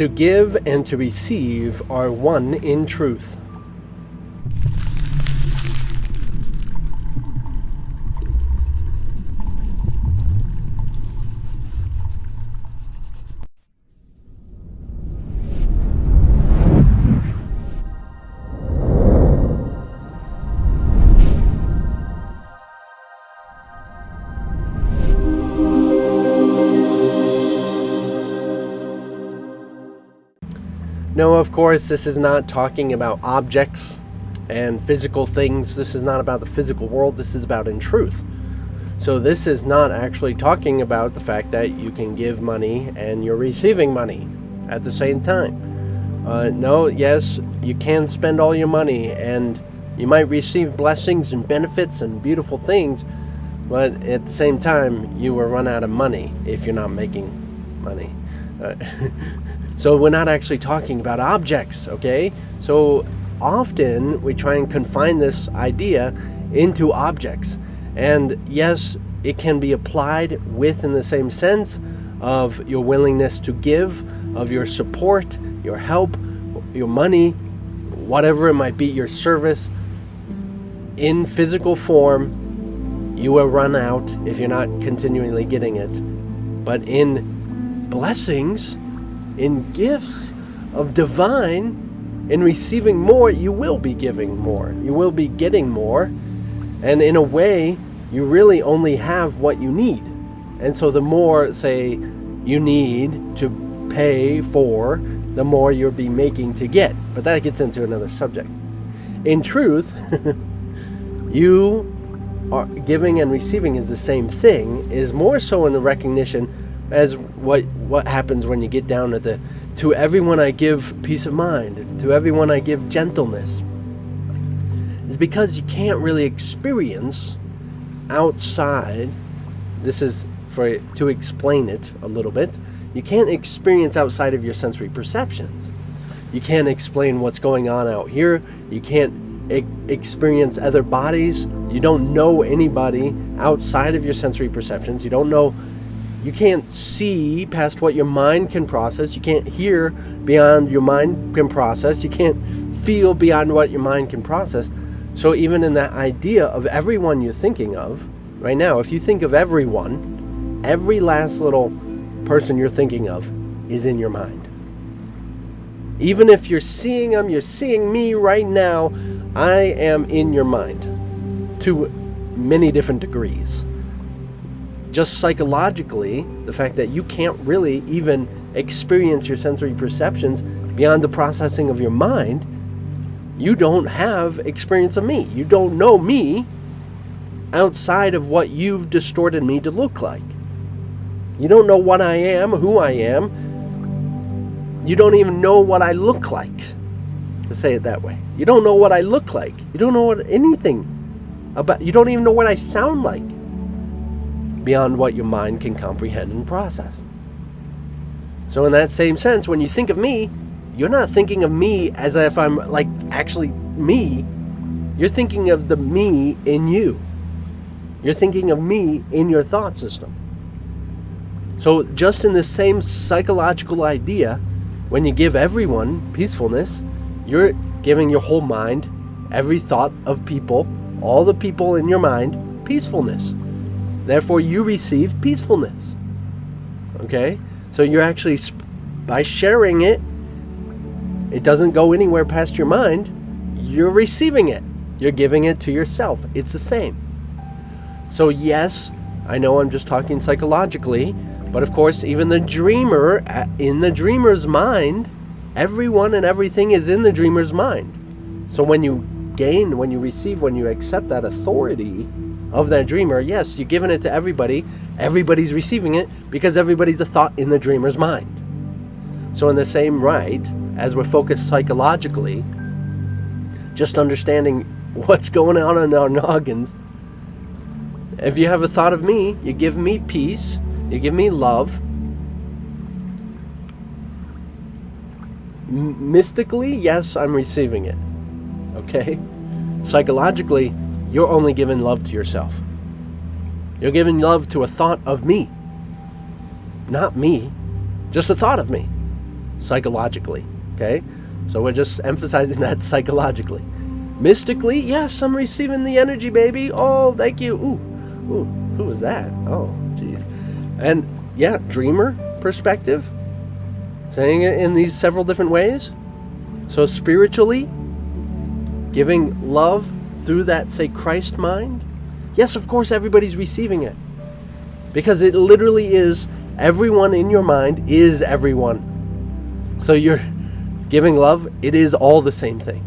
To give and to receive are one in truth. No, of course, this is not talking about objects and physical things. This is not about the physical world. This is about in truth. So this is not actually talking about the fact that you can give money and you're receiving money at the same time. No, yes, you can spend all your money and you might receive blessings and benefits and beautiful things, but at the same time, you will run out of money if you're not making money. So we're not actually talking about objects, okay? So often we try and confine this idea into objects. And yes, it can be applied within the same sense of your willingness to give, of your support, your help, your money, whatever it might be, your service. In physical form, you will run out if you're not continually getting it. But in blessings, in gifts of divine, in receiving more, you will be giving more. You will be getting more. And in a way, you really only have what you need. And so the more, say, you need to pay for, the more you'll be making to get. But that gets into another subject. In truth, you are giving and receiving is the same thing, is more so in the recognition as what happens when you get down to everyone I give peace of mind, to everyone I give gentleness, is because you can't really experience outside. This is to explain it a little bit. You can't experience outside of your sensory perceptions. You can't explain what's going on out here. You can't experience other bodies. You don't know anybody outside of your sensory perceptions. You can't see past what your mind can process. You can't hear beyond your mind can process. You can't feel beyond what your mind can process. So even in that idea of everyone you're thinking of, right now, if you think of everyone, every last little person you're thinking of is in your mind. Even if you're seeing them, you're seeing me right now, I am in your mind to many different degrees. Just psychologically, the fact that you can't really even experience your sensory perceptions beyond the processing of your mind, you don't have experience of me. You don't know me outside of what you've distorted me to look like. You don't know what I am, who I am. You don't even know what I look like, to say it that way. You don't know what I look like. You don't know anything about, you don't even know what I sound like, beyond what your mind can comprehend and process. So in that same sense, when you think of me, you're not thinking of me as if I'm like actually me. You're thinking of the me in you. You're thinking of me in your thought system. So just in the same psychological idea, when you give everyone peacefulness, you're giving your whole mind, every thought of people, all the people in your mind, peacefulness. Therefore, you receive peacefulness. Okay? So you're actually, by sharing it, it doesn't go anywhere past your mind. You're receiving it. You're giving it to yourself. It's the same. So yes, I know I'm just talking psychologically, but of course, even the dreamer, in the dreamer's mind, everyone and everything is in the dreamer's mind. So when you gain, when you receive, when you accept that authority of that dreamer, yes, you're giving it to everybody. Everybody's receiving it because everybody's a thought in the dreamer's mind. So in the same right, as we're focused psychologically, just understanding what's going on in our noggins, if you have a thought of me, you give me peace, you give me love. Mystically, yes, I'm receiving it. Okay? Psychologically, you're only giving love to yourself. You're giving love to a thought of me. Not me. Just a thought of me. psychologically. Okay? So we're just emphasizing that psychologically. Mystically, yes, I'm receiving the energy, baby. Oh, thank you. Ooh, who was that? Oh, jeez. And yeah, dreamer perspective, saying it in these several different ways. So spiritually, giving love through that, say, Christ mind. Yes, of course, everybody's receiving it. Because it literally is, everyone in your mind is everyone. So you're giving love, it is all the same thing.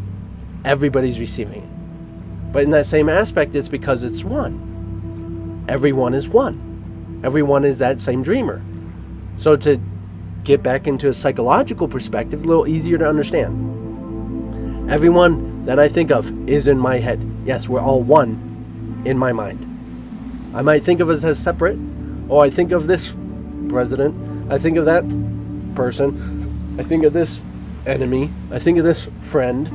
Everybody's receiving it. But in that same aspect, it's because it's one. Everyone is one. Everyone is that same dreamer. So to get back into a psychological perspective, a little easier to understand. Everyone that I think of is in my head. Yes, we're all one in my mind. I might think of us as separate. Oh, I think of this president. I think of that person. I think of this enemy. I think of this friend.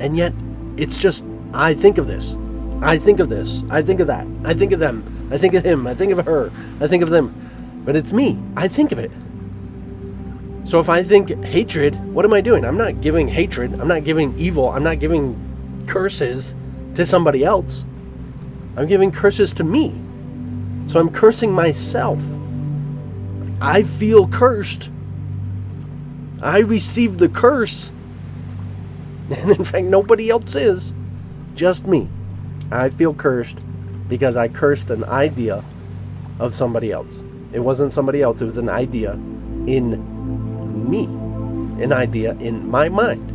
And yet, it's just, I think of this. I think of this. I think of that. I think of them. I think of him. I think of her. I think of them. But it's me. I think of it. So if I think hatred, what am I doing? I'm not giving hatred. I'm not giving evil. I'm not giving curses to somebody else. I'm giving curses to me. So I'm cursing myself. I feel cursed. I received the curse. And in fact, nobody else is. Just me. I feel cursed because I cursed an idea of somebody else. It wasn't somebody else. It was an idea in me. An idea in my mind.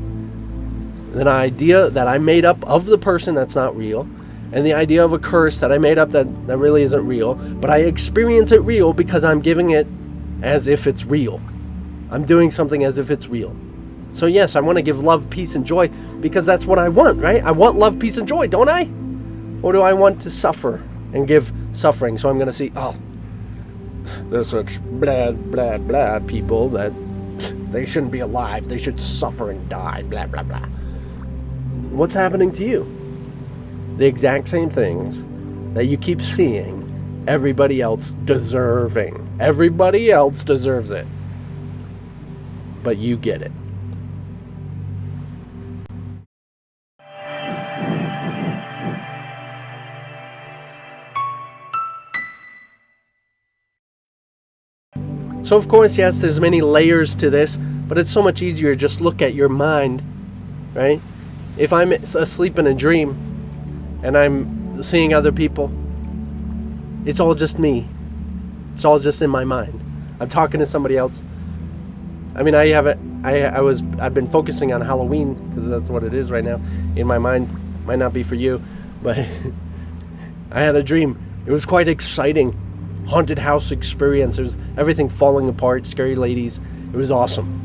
An idea that I made up of the person that's not real. And the idea of a curse that I made up that really isn't real. But I experience it real because I'm giving it as if it's real. I'm doing something as if it's real. So yes, I want to give love, peace, and joy because that's what I want, right? I want love, peace, and joy, don't I? Or do I want to suffer and give suffering? So I'm going to see, oh, there's such blah, blah, blah people that they shouldn't be alive. They should suffer and die, blah, blah, blah. What's happening to you? The exact same things that you keep seeing everybody else deserving. Everybody else deserves it. But you get it. So of course, yes, there's many layers to this, but it's so much easier to just look at your mind, right? If I'm asleep in a dream and I'm seeing other people, it's all just me. It's all just in my mind. I'm talking to somebody else. I mean, I've been focusing on Halloween because that's what it is right now in my mind. Might not be for you, but I had a dream. It was quite exciting. Haunted house experience. It was everything falling apart, scary ladies. It was awesome.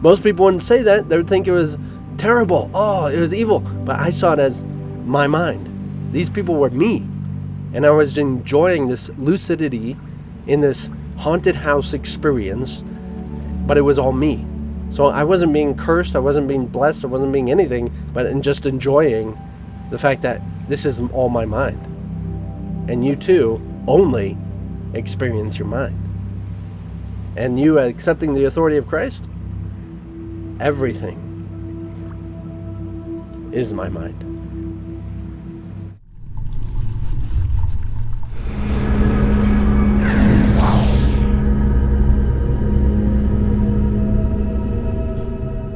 Most people wouldn't say that. They would think it was terrible. Oh, it was evil. But I saw it as my mind. These people were me. And I was enjoying this lucidity in this haunted house experience, but it was all me. So I wasn't being cursed, I wasn't being blessed, I wasn't being anything, but in just enjoying the fact that this is all my mind. And you too only experience your mind. And you accepting the authority of Christ, everything is my mind.